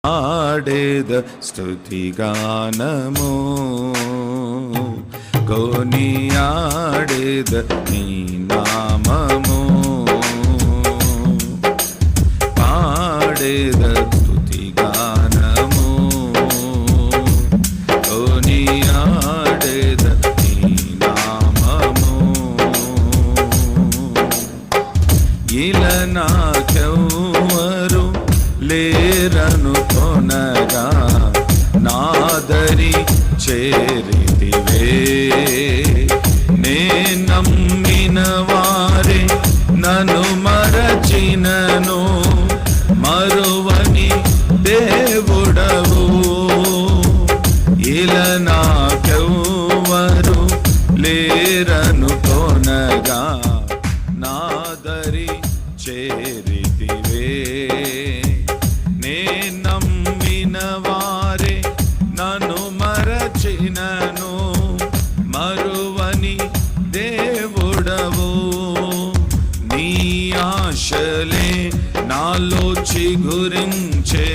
ఆడేద స్తుతిగానము కొనియాడేద నీ నామము పాడేద స్తుతిగానము కొనియాడేద నీ నామము ఇలా నాకెవ్వరు లేరను కొనగా నాదరి చేరితివే నే నమ్మిన వారే నన్ను మరచినను మరువని దేవుడవు ఇలా నాకెవ్వరు లేరను కొనగా నాదరి చేరితివే నే నమ్మిన వారే నన్ను మరచినను మరువని దేవుడవు నీ ఆశలే నాలో చిగురించే